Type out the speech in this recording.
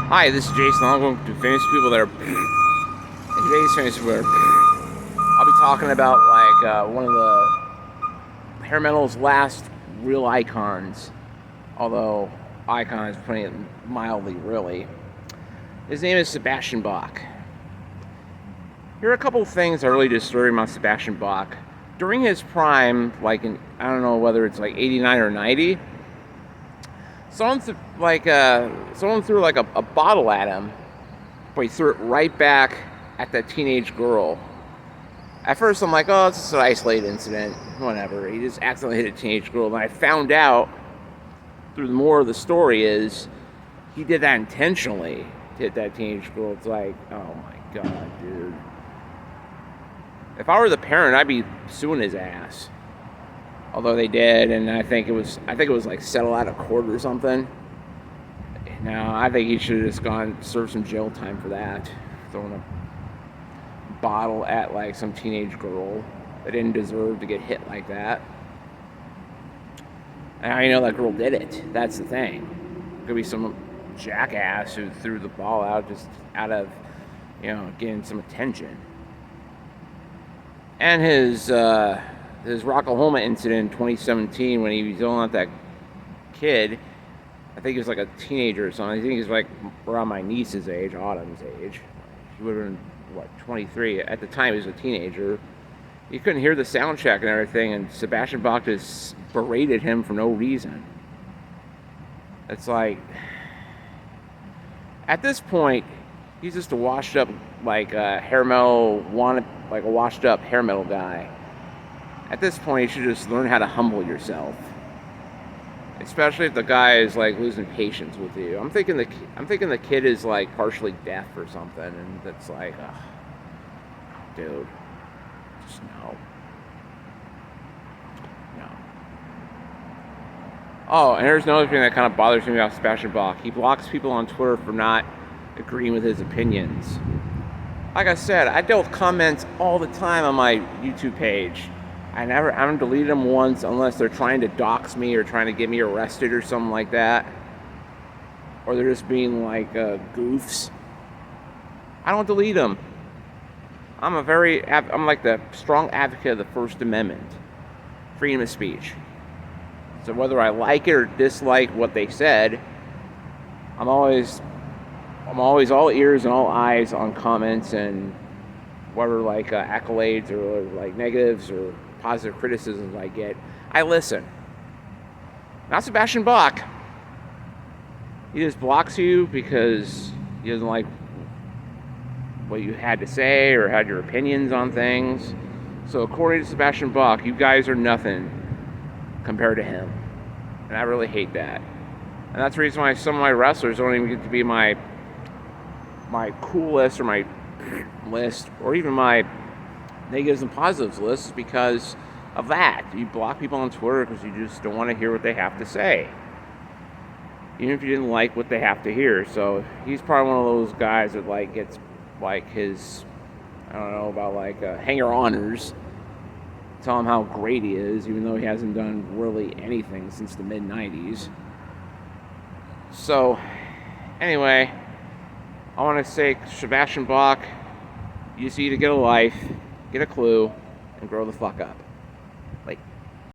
Hi, this is Jason. I'm going to famous people that are. In today's famous people, I'll be talking about one of the hair metal's last real icons. Although icon is putting it mildly, really. His name is Sebastian Bach. Here are a couple of things that really disturb about Sebastian Bach. During his prime, I don't know whether it's like 89 or 90, someone threw a bottle at him, but he threw it right back at that teenage girl. At first, I'm like, oh, it's just an isolated incident, whatever. He just accidentally hit a teenage girl. And I found out through the more of the story is he did that intentionally to hit that teenage girl. It's like, oh my god, dude. If I were the parent, I'd be suing his ass. Although they did, and I think it was like settle out of court or something. No, I think he should have just gone serve some jail time for that. Throwing a bottle at some teenage girl that didn't deserve to get hit like that. And I know that girl did it. That's the thing. Could be some jackass who threw the ball out just out of, getting some attention. And his Rocklahoma incident in 2017 when he was yelling at that kid, I think he was like a teenager or something. I think he was like around my niece's age, Autumn's age. She would have been, 23? At the time, he was a teenager. You couldn't hear the sound check and everything, and Sebastian Bach just berated him for no reason. It's like, at this point, he's just a washed up, hair metal, a washed up hair metal guy. At this point, you should just learn how to humble yourself. Especially if the guy is losing patience with you. I'm thinking the kid is partially deaf or something, and that's dude, just no. Oh, and here's another thing that kind of bothers me about Sebastian Bach. He blocks people on Twitter for not agreeing with his opinions. Like I said, I dealt with comments all the time on my YouTube page. I haven't deleted them once unless they're trying to dox me or trying to get me arrested or something like that. Or they're just being goofs. I don't delete them. I'm like the strong advocate of the First Amendment. Freedom of speech. So whether I like it or dislike what they said, I'm always all ears and all eyes on comments and whatever accolades or negatives or positive criticisms I get. I listen. Not Sebastian Bach. He just blocks you because he doesn't like what you had to say or had your opinions on things. So according to Sebastian Bach, you guys are nothing compared to him. And I really hate that. And that's the reason why some of my wrestlers don't even get to be my cool list or my list or even my negatives and positives list is because of that. You block people on Twitter because you just don't want to hear what they have to say. Even if you didn't like what they have to hear. So he's probably one of those guys that gets his, I don't know, about hanger honors. Tell him how great he is, even though he hasn't done really anything since the mid-90s. So, anyway, I want to say, Sebastian Bach, you just need to get a life, get a clue, and grow the fuck up.